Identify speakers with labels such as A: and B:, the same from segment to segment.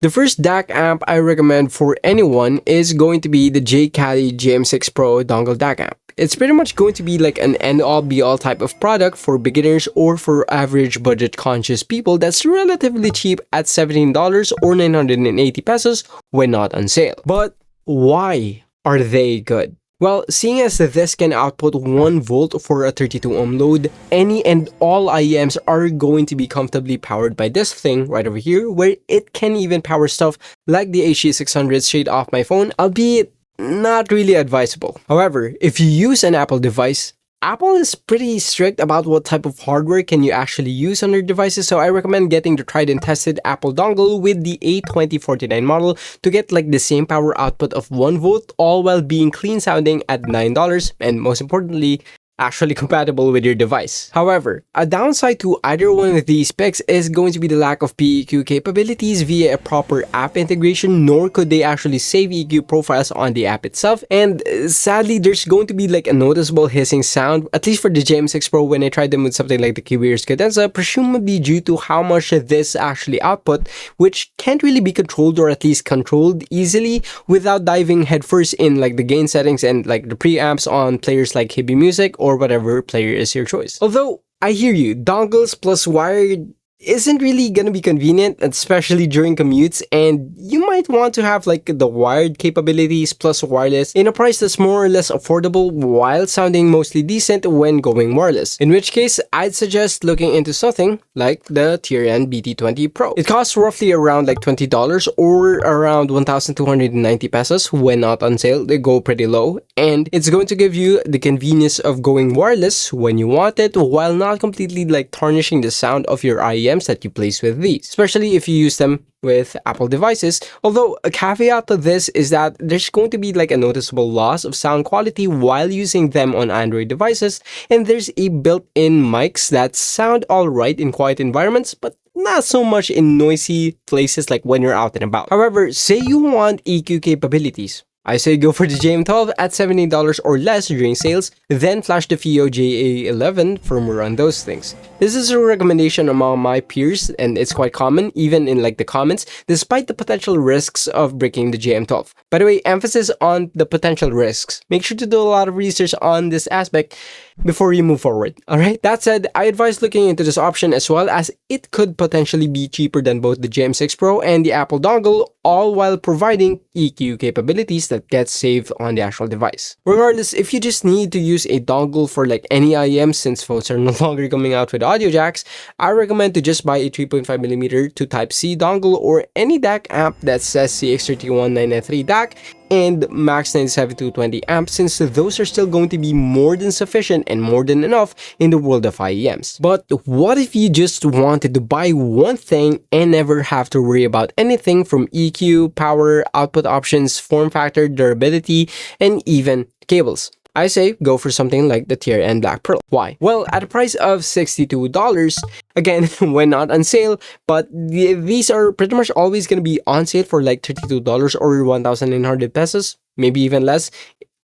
A: The first DAC amp I recommend for anyone is going to be the Jcally JM6 Pro Dongle DAC amp. It's pretty much going to be like an end-all be-all type of product for beginners or for average budget-conscious people that's relatively cheap at $17 or 980 pesos when not on sale. But why are they good? Well, seeing as this can output 1 volt for a 32 ohm load, any and all IEMs are going to be comfortably powered by this thing right over here, where it can even power stuff like the HG600 straight off my phone, albeit not really advisable. However, if you use an Apple device, Apple is pretty strict about what type of hardware can you actually use on their devices, so I recommend getting the tried and tested Apple dongle with the A2049 model to get like the same power output of 1 volt, all while being clean sounding at $9 and most importantly, actually compatible with your device. However, a downside to either one of these specs is going to be the lack of PEQ capabilities via a proper app integration, nor could they actually save EQ profiles on the app itself, and sadly there's going to be like a noticeable hissing sound, at least for the JM6 Pro when I tried them with something like the Qudelix cadenza, presumably due to how much this actually output, which can't really be controlled or at least controlled easily without diving headfirst in like the gain settings and like the preamps on players like Hibby Music or whatever player is your choice. Although, I hear you, dongles plus wired isn't really gonna be convenient, especially during commutes, and you might want to have like the wired capabilities plus wireless in a price that's more or less affordable while sounding mostly decent when going wireless, in which case I'd suggest looking into something like the TRN BT20 Pro. It costs roughly around like $20 or around 1,290 pesos when not on sale. They go pretty low, and it's going to give you the convenience of going wireless when you want it while not completely like tarnishing the sound of your IEMs that you place with these, especially if you use them with Apple devices. Although a caveat to this is that there's going to be like a noticeable loss of sound quality while using them on Android devices, and there's a built-in mics that sound alright in quiet environments, but not so much in noisy places like when you're out and about. However, say you want EQ capabilities, I say go for the JM12 at $17 or less during sales, then flash the Fiio JA11 firmware on those things. This is a recommendation among my peers, and it's quite common even in like the comments, despite the potential risks of breaking the JM12. By the way, emphasis on the potential risks. Make sure to do a lot of research on this aspect before you move forward. Alright, that said, I advise looking into this option as well, as it could potentially be cheaper than both the JM6 Pro and the Apple dongle, all while providing EQ capabilities that get saved on the actual device. Regardless, if you just need to use a dongle for like any IEM, since phones are no longer coming out with audio jacks, I recommend to just buy a 3.5mm to Type-C dongle or any DAC amp that says CX31993 DAC and max 97220 amps, since those are still going to be more than sufficient and more than enough in the world of IEMs. But what if you just wanted to buy one thing and never have to worry about anything from EQ, power, output options, form factor, durability, and even cables? I say go for something like the TRN Black Pearl. Why? Well, at a price of $62, again, when not on sale, but these are pretty much always going to be on sale for like $32 or 1,900 pesos, maybe even less.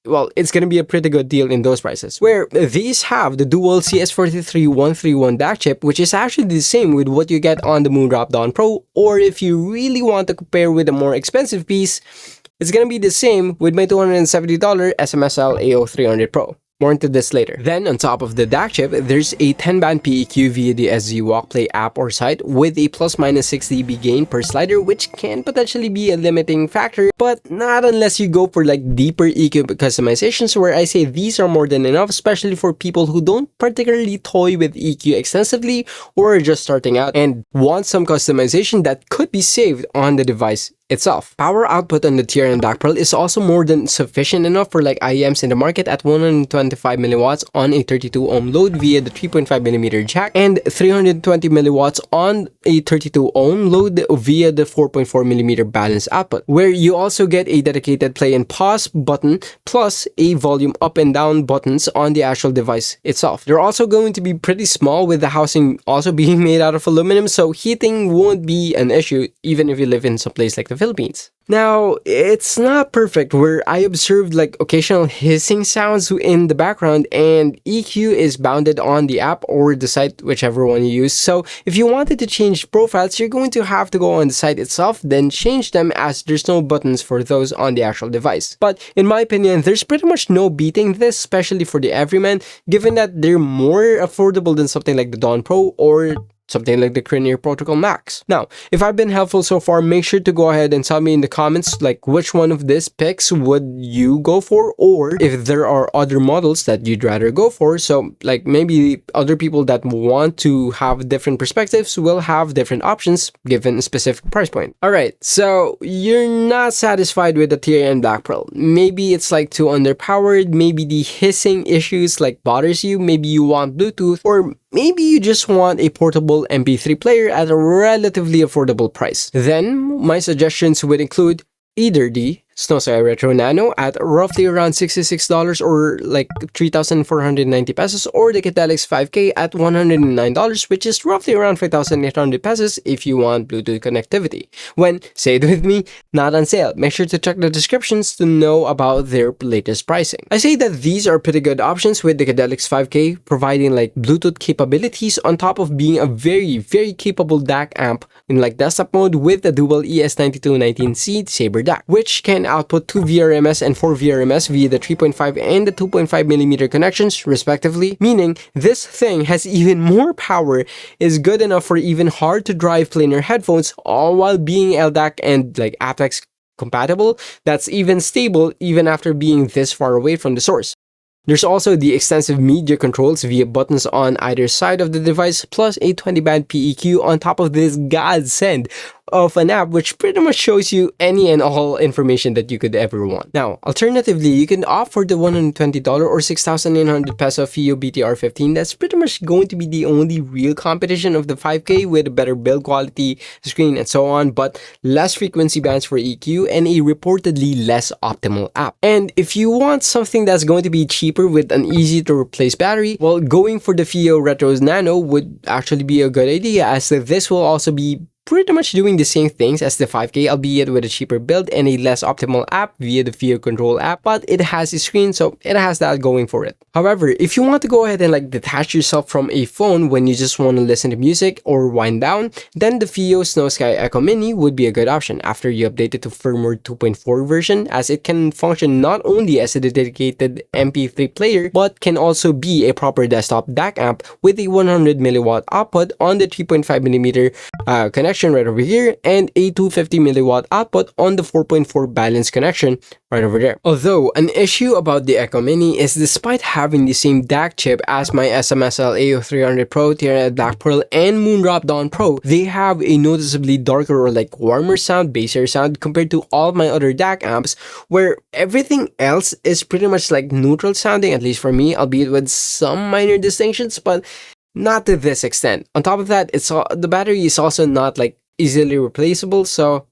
A: Well, it's going to be a pretty good deal in those prices, where these have the dual CS43131 DAC chip, which is actually the same with what you get on the Moondrop Pro, or if you really want to compare with a more expensive piece, it's gonna be the same with my $270 SMSL AO300 Pro. More into this later. Then, on top of the DAC chip, there's a 10-band PEQ via the SZ Walkplay app or site with a plus-minus 6 dB gain per slider, which can potentially be a limiting factor, but not unless you go for like deeper EQ customizations, where I say these are more than enough, especially for people who don't particularly toy with EQ extensively or are just starting out and want some customization that could be saved on the device itself. Power output on the TRN Black Pearl is also more than sufficient enough for like IEMs in the market at 125 milliwatts on a 32 ohm load via the 3.5mm jack and 320 milliwatts on a 32 ohm load via the 4.4mm balance output, where you also get a dedicated play and pause button plus a volume up and down buttons on the actual device itself. They're also going to be pretty small, with the housing also being made out of aluminum, so heating won't be an issue even if you live in some place like the Philippines. Now, it's not perfect where I observed like occasional hissing sounds in the background, and EQ is bounded on the app or the site, whichever one you use. So if you wanted to change profiles, you're going to have to go on the site itself, then change them, as there's no buttons for those on the actual device. But in my opinion, there's pretty much no beating this, especially for the everyman, given that they're more affordable than something like the Dawn Pro or something like the Linear Protocol Max. Now, if I've been helpful so far, make sure to go ahead and tell me in the comments like which one of these picks would you go for, or if there are other models that you'd rather go for. So like maybe other people that want to have different perspectives will have different options given a specific price point. Alright, so you're not satisfied with the TRN Black Pearl. Maybe it's like too underpowered, maybe the hissing issues like bothers you, maybe you want Bluetooth, or maybe you just want a portable MP3 player at a relatively affordable price. Then, my suggestions would include either the Snowsky Retro Nano at roughly around $66 or like 3,490 pesos, or the Qudelix 5K at $109, which is roughly around 5,800 pesos if you want Bluetooth connectivity. When, say it with me, not on sale. Make sure to check the descriptions to know about their latest pricing. I say that these are pretty good options, with the Qudelix 5K providing like Bluetooth capabilities on top of being a very capable DAC amp in like desktop mode with the dual ES9219C Saber DAC, which can output 2 VRMS and 4 VRMS via the 3.5 and the 2.5mm connections respectively, meaning this thing has even more power, is good enough for even hard to drive planar headphones, all while being LDAC and like aptX compatible, that's even stable even after being this far away from the source. There's also the extensive media controls via buttons on either side of the device, plus a 20-band PEQ on top of this godsend of an app which pretty much shows you any and all information that you could ever want. Now, alternatively, you can opt for the $120 or 6,900 peso Fiio BTR15. That's pretty much going to be the only real competition of the 5K, with a better build quality, screen, and so on, but less frequency bands for EQ and a reportedly less optimal app. And if you want something that's going to be cheaper with an easy to replace battery, well, going for the Fiio Retro's Nano would actually be a good idea, as this will also be pretty much doing the same things as the 5K, albeit with a cheaper build and a less optimal app via the Fiio Control app, but it has a screen, so it has that going for it. However, if you want to go ahead and like detach yourself from a phone when you just want to listen to music or wind down, then the Fiio Snowsky Echo Mini would be a good option after you update it to firmware 2.4 version, as it can function not only as a dedicated MP3 player, but can also be a proper desktop DAC amp with a 100 mW output on the 3.5mm connection right over here, and a 250 mW output on the 4.4 balance connection right over there. Although, an issue about the Echo Mini is, despite having the same DAC chip as my SMSL AO300 Pro, TRN Black Pearl, and Moondrop Dawn Pro, they have a noticeably darker or like warmer sound, bassier sound compared to all of my other DAC amps, where everything else is pretty much like neutral sounding, at least for me, albeit with some minor distinctions, but not to this extent. On top of that, the battery is also not like easily replaceable, so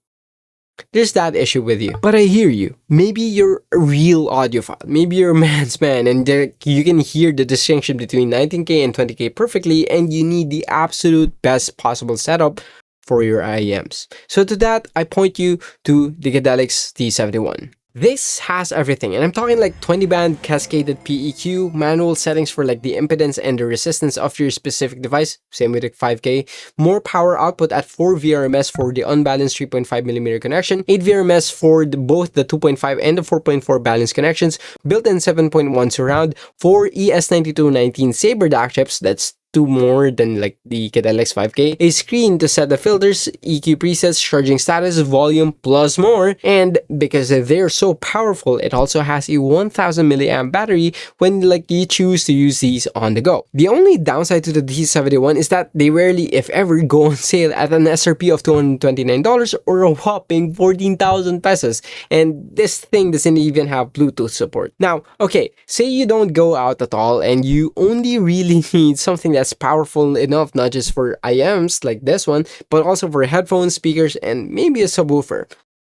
A: there's that issue with you. But I hear you. Maybe you're a real audiophile. Maybe you're a man's man, and you can hear the distinction between 19K and 20K perfectly, and you need the absolute best possible setup for your IEMs. So to that, I point you to the Qudelix T71. This has everything, and I'm talking like 20-band cascaded PEQ, manual settings for like the impedance and the resistance of your specific device, same with the 5K, more power output at 4 VRMS for the unbalanced 3.5mm connection, 8 VRMS for both the 2.5 and the 4.4 balanced connections, built-in 7.1 surround, 4 ES9219 Saber DAC chips, that's 2 more than like the Qudelix 5K, a screen to set the filters, EQ presets, charging status, volume, plus more, and because they're so powerful, it also has a 1000 mAh battery when like you choose to use these on the go. The only downside to the T71 is that they rarely, if ever, go on sale at an SRP of $229 or a whopping 14,000 pesos, and this thing doesn't even have Bluetooth support. Now, okay, say you don't go out at all and you only really need something that's powerful enough not just for IEMs like this one, but also for headphones, speakers, and maybe a subwoofer.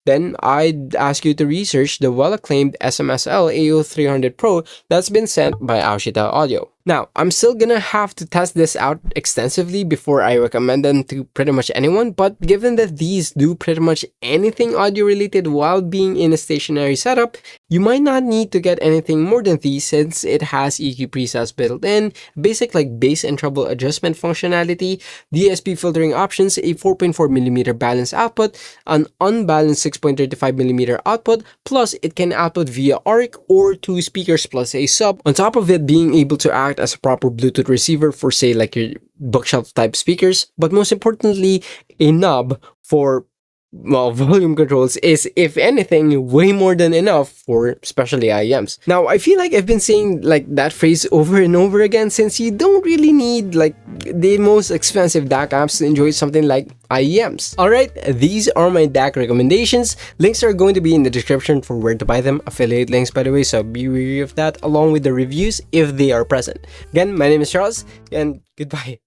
A: Then I'd ask you to research the well-acclaimed SMSL AO300 Pro that's been sent by Asus Audio. Now, I'm still gonna have to test this out extensively before I recommend them to pretty much anyone, but given that these do pretty much anything audio related while being in a stationary setup, you might not need to get anything more than these since it has EQ presets built in, basic like bass and treble adjustment functionality, DSP filtering options, a 4.4mm balanced output, an unbalanced 6.35mm output, plus it can output via ARC or 2 speakers plus a sub, on top of it being able to act as a proper Bluetooth receiver for say like your bookshelf type speakers, but most importantly a knob for, well, volume controls is, if anything, way more than enough for especially IEMs. Now, I feel like I've been saying like that phrase over and over again since you don't really need like the most expensive DAC amps to enjoy something like IEMs. Alright, these are my DAC recommendations. Links are going to be in the description for where to buy them. Affiliate links, by the way, so be wary of that, along with the reviews if they are present. Again, my name is Charles, and goodbye.